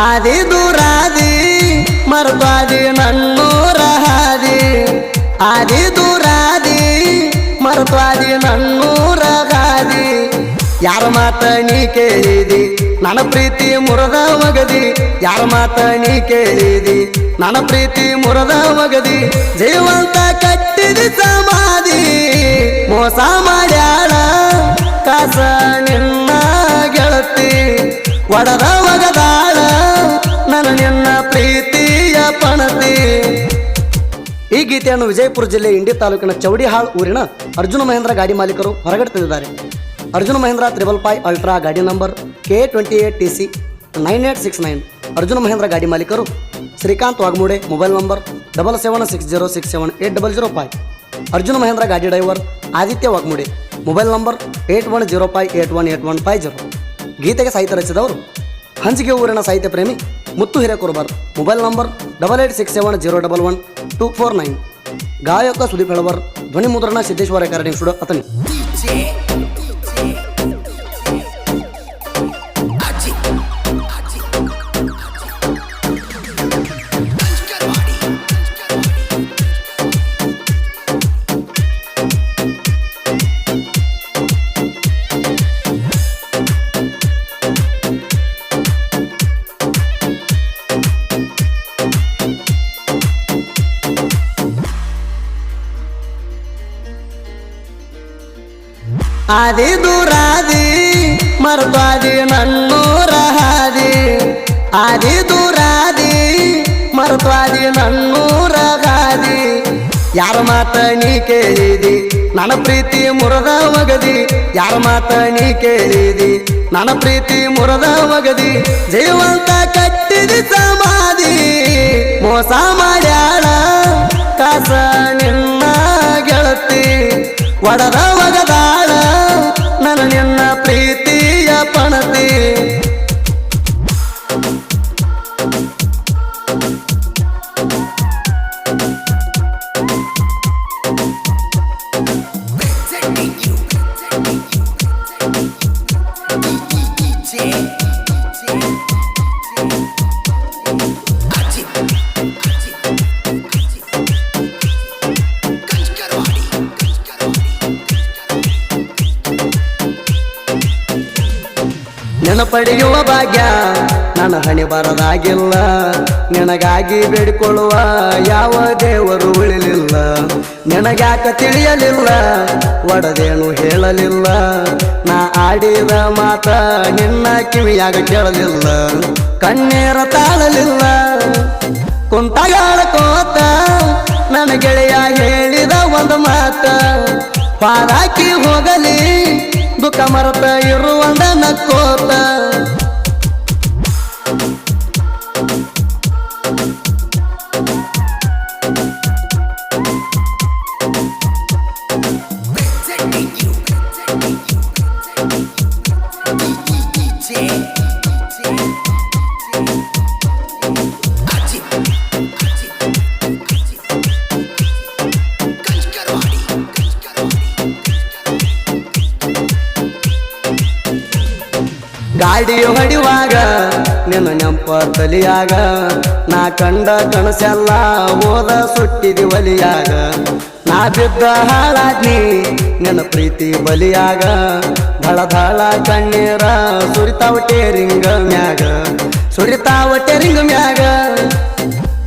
ಆದಿ ದೂರಾದಿ ಮರ್ತ್ವಾದಿ ನನ್ನೂರ ಹಾದಿ ಆದಿ ದೂರಾದಿ ಮರ್ತ್ವಾದಿ ನನ್ನೂರ ಹಾದಿ ಯಾರ ಮಾತ ನೀ ಕೇಳಿದಿ ನನ್ನ ಪ್ರೀತಿ ಮುರದ ಮಗದಿ ಯಾರ ಮಾತ ನೀ ಕೇಳಿದಿ ನನ್ನ ಪ್ರೀತಿ ಮುರದ ಮಗದಿ ಜೀವಂತ ಕಟ್ಟಿದಿ ಸಮಾಧಿ ಮೋಸ ಮಾಡ್ಯಾಳ ಕಾಸ ನಿನ್ನ ಗೆಳತಿ ಒಡದ ಒಗದಾಳ ನನ್ನ ನಿನ್ನ ಪ್ರೀತಿಯ ಪಣತಿ. ಈ ಗೀತೆಯನ್ನು ವಿಜಯಪುರ ಜಿಲ್ಲೆ ಇಂಡಿ ತಾಲೂಕಿನ ಚೌಡಿಹಾಳ್ ಊರಿನ ಅರ್ಜುನ ಮಹೇಂದ್ರ ಗಾಡಿ ಮಾಲೀಕರು ಹೊರಗಡೆ ತಂದಿದ್ದಾರೆ. ಅರ್ಜುನ ಮಹೇಂದ್ರ 555 ಅಲ್ಟ್ರಾ ಗಾಡಿ ನಂಬರ್ K28TC 9869. ಅರ್ಜುನ ಮಹೇಂದ್ರ ಗಾಡಿ ಮಾಲೀಕರು ಶ್ರೀಕಾಂತ್ ವಾಗ್ಮೂಡೆ, ಮೊಬೈಲ್ ನಂಬರ್ 7760678005. ಅರ್ಜುನ ಮಹೇಂದ್ರ ಗಾಡಿ ಡ್ರೈವರ್ ಆದಿತ್ಯ ವಾಗ್ಮೂಡೆ, ಮೊಬೈಲ್ ನಂಬರ್ 8105818150. ಗೀತೆಗೆ ಸಾಹಿತ್ಯ ರಚಿಸಿದವರು ಹಂಚಿಗೆ ಊರಿನ ಸಾಹಿತ್ಯ ಪ್ರೇಮಿ ಮುತ್ತು ಹಿರೇಕುರ್ಬರ್, ಮೊಬೈಲ್ ನಂಬರ್ 8867011249. ಗಾಯಕ ಸುದೀಪ್ ಹೆಳವರ್, ಧ್ವನಿ ಮುದ್ರಣ ಸಿದ್ದೇಶ್ವರ ರೆಕಾರ್ಡಿಂಗ್ ಸ್ಟುಡಿಯೋ ಅತನಿ. ಆದಿ ದೂರಾದಿ ಮರ್ತ್ವಾದಿ ನನ್ನೂರ ಹಾದಿ ಆದಿ ದೂರಾದಿ ಮರ್ತ್ವಾದಿ ನನ್ನೂರ ಹಾದಿ ಯಾರ ಮಾತ ನೀ ಕೇಳಿದಿ ನನ್ನ ಪ್ರೀತಿ ಮುರದ ಮಗದಿ ಯಾರ ಮಾತ ನೀ ಕೇಳಿದಿ ನನ್ನ ಪ್ರೀತಿ ಮುರದ ಮಗದಿ ಜೀವಂತ ಕಟ್ಟಿದಿ ಸಮಾಧಿ ಮೋಸ ಮಾಡ್ಯಾಳ ಕಾಸ ನಿನ್ನ ಗೆಳತಿ ಒಡದ ಒಗದಾಳ ನನ್ನ ನಿನ್ನ ಪ್ರೀತಿಯ ಪಣತಿ. ನೆನಪಡೆಯುವ ಭಾಗ್ಯ ನನ್ನ ಹಣೆ ಬರದಾಗಿಲ್ಲ, ನಿನಗಾಗಿ ಬೇಡಿಕೊಳ್ಳುವ ಯಾವ ದೇವರು ಉಳಿಲಿಲ್ಲ. ನಿನಗ್ಯಾಕ ತಿಳಿಯಲಿಲ್ಲ, ಒಡದೇನು ಹೇಳಲಿಲ್ಲ, ನಾ ಆಡಿದ ಮಾತ ನಿನ್ನ ಕಿವಿಯಾಗ ಕೇಳಲಿಲ್ಲ. ಕಣ್ಣೀರ ತಾಳಲಿಲ್ಲ ಕುಂತಗಾಳ ಕೋತ ನನ್ನ ಗೆಳೆಯ ಹೇಳಿದ ಒಂದು ಮಾತ, ಪಾರಾಕಿ ಹೋಗಲಿ ದುಃಖ ಮರತ ಇರುವಂದ ನಕ್ಕೋತ. ಗಾಡಿ ಹೊಡಿವಾಗ ನಿನ್ನ ನೆಂಪ ತಲಿಯಾಗ, ನಾ ಕಂಡ ಕನಸೆಲ್ಲ ಓದ ಸುಟ್ಟಿದಿ ಒಲಿಯಾಗ. ನಾ ಬಿದ್ದ ಹಾಳಾದ್ನಿ ನಿನ್ನ ಪ್ರೀತಿ ಬಲಿಯಾಗ, ಧಳ ಧಳ ಕಣ್ಣೀರ ಸುರಿತಾವ ಟೇರಿಂಗ ಮ್ಯಾಗ ಸುರಿತಾವ ಟೇರಿಂಗ ಮ್ಯಾಗ.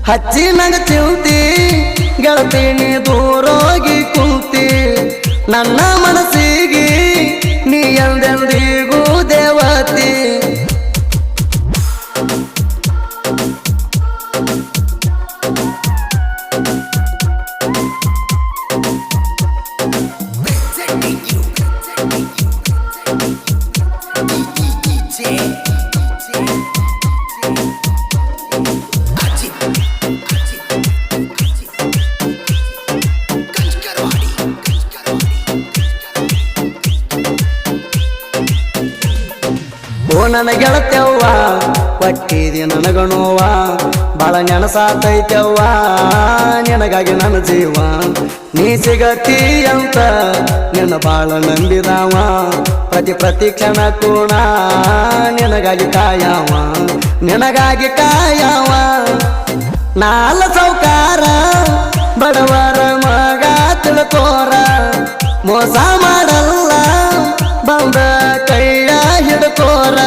ಹಚ್ಚಿ ನಂಗ ಚಿಂತಿ ಗೆಳತೀನಿ ದೂರೋಗಿ ಕುಂತಿ, ನನ್ನ ಮನಸ್ಸಿಗೆ ನೀ ಎಂದೆಂದಿಗೂ ದೇವತಿ. ಓ ನನ್ನ ಗೆಳತ್ಯವ್ವ ಪಟ್ಟಿದಿ ನನಗಣೋವ, ಬಾಳ ನೆನಸಾತೈತವ್ವ ನಿನಗಾಗಿ ನನ್ನ ಜೀವ. ನೀ ಸಿಗತಿ ಅಂತ ನಿನ್ನ ಬಾಳ ನಂಬಿದವ, ಪ್ರತಿ ಕ್ಷಣ ಕೂಡ ನಿನಗಾಗಿ ಕಾಯವ. ನಿನಗಾಗಿ ಕಾಯವ ನಾಲ ಸೌಕಾರ ಬಡವರ ಮಗ ತಿಳ್ಕೋರ ಮೋಸ ಮಾಡಲ್ಲ ಬಂದ ಕೈಯ ಹಿಡ್ಕೋರ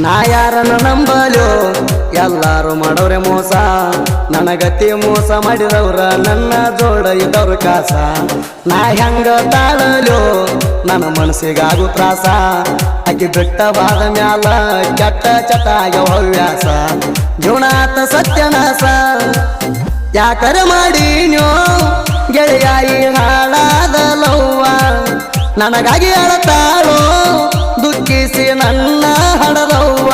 ನಾ ಯಾರನ್ನ ನಂಬಲು ಎಲ್ಲಾರು ಮಾಡೋರೆ ಮೋಸ ನನಗತಿ ಮೋಸ ಮಾಡಿದವ್ರ ನನ್ನ ಜೋಡ ಇದ್ದವ್ರ ಕಾಸ ನಾ ಹೆಂಗ ತಾಳಲು ನನ್ನ ಮನಸ್ಸಿಗಾಗು ತ್ರಾಸ ಆಕಿ ಬಿಟ್ಟ ಬಾದ ಮ್ಯಾಲ ಕೆಟ್ಟ ಚಟ ಆಗ್ಯವ ಹವ್ಯಾಸ ಜೀವನಾತ ಸತ್ಯನಾಸ ಯಾಕರ ಮಾಡೀನ್ಯೋ ಗೆಳೆಯಾಯಿ ಹಾಳಾದ ಲವ್ವ ನನಗಾಗಿ ಅಳತಾಳೋ ದುಃಖಿಸಿ ನನ್ನ ಹಡದವ್ವ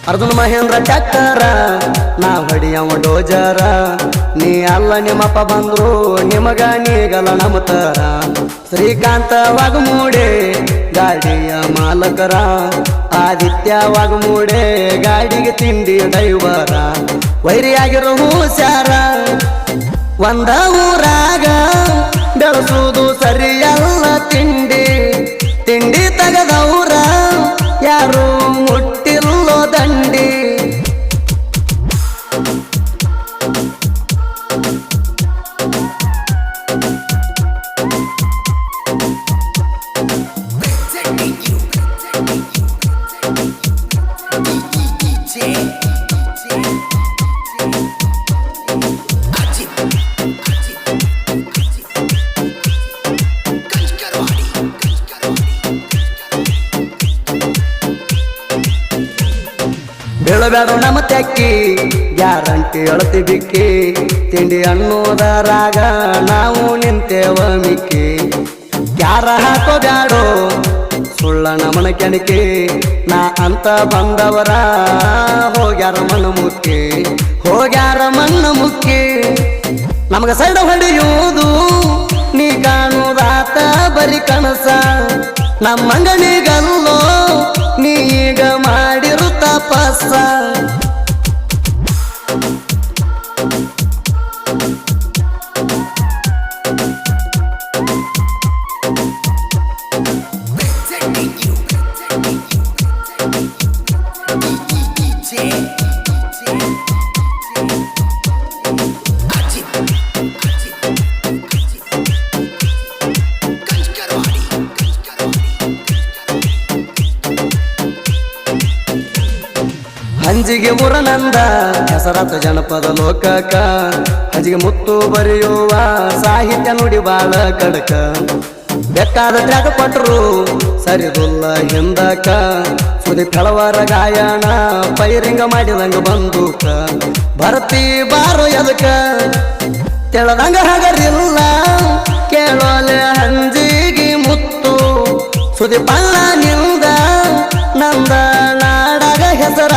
ಅರ್ಜುನ್ ಮಹೇಂದ್ರ ಟ್ಯಾಕ್ಟರ ನಾ ಹೊಡಿಯವ ಡೋಜರ ನೀ ಅಲ್ಲ ನಿಮ್ಮಪ್ಪ ಬಂದ್ರು ನಿಮಗ ನೀಗಲ್ಲ ನಮತರ ಶ್ರೀಕಾಂತ ವಾಗಮೂಡೆ ಗಾಡಿಯ ಮಾಲಕರ ಆದಿತ್ಯ ವಾಗಮೂಡೆ ಗಾಡಿಗೆ ತಿಂಡಿ ಡೈವರ ವೈರಿಯಾಗಿರೋ ಹುಷಾರ ಒಂದ ಊರಾಗ ಬೆಳೆಸುವುದು ಸರಿಯಲ್ಲ ತಿಂಡಿ ತಿಂಡಿ ತೆಗದವ್ರ ಯಾರು ಮುಟ್ಟಿಲ್ಲೋ ದಂಡಿ ಬೇಡ ನಮ್ಮ ತೆಕ್ಕಿ ಗ್ಯಾರಂಟಿ ಅಳತಿ ಬಿಕ್ಕಿ ತಿಂಡಿ ಅನ್ನೋದರಾಗ ನಾವು ನಿಂತೇವ ಮಿಕ್ಕಿ ಯಾರ ಹಾಕೋ ಬ್ಯಾಡೋ ಸುಳ್ಳ ನಮನ ಕೆಣಕಿ ನಾ ಅಂತ ಬಂದವರ ಹೋಗ್ಯಾರ ಮಣ್ಣು ಮುಕ್ಕಿ ಹೋಗ್ಯಾರ ಮಣ್ಣು ಮುಕ್ಕಿ ನಮಗ ಸೈಡ ಹೊಡೆಯುವುದು ನೀ ಕಾಣುದಾತ ಬರಿ ಕನಸ ನಮ್ಮಂಗನಿಗಲ್ಲೋ ನೀ ಈಗ ಮಾಡಿರು ತಪಸ್ಸ ಹಂಜಿಗೆ ಊರನಂದ ಹೆಸರಾತ ಜನಪದ ಲೋಕಕ ಹಂಜಿಗೆ ಮುತ್ತು ಬರೆಯುವ ಸಾಹಿತ್ಯ ನುಡಿ ಬಾಳ ಕಡಕ ಬೇಕಾದ ತ್ಯಾಗ ಕೊಟ್ಟರು ಸರಿದುಲ್ಲ ಹಿಂದಕ ಸುದಿ ಫೆಳವರ ಗಾಯನ ಪೈರಿಂಗ ಮಾಡಿದಂಗ ಬಂದೂಕ ಭರ್ತಿ ಬಾರೋ ಎದಕ ತೆಳದಂಗ ಹಗರಿಲ್ಲ ಕೇಳೋಲೆ ಹಂಜಿಗೆ ಮುತ್ತು ಸುದಿ ಪಳ್ಳ ನಿಲ್ದ ನಂದ ನಾಡಗ ಹೆಸರ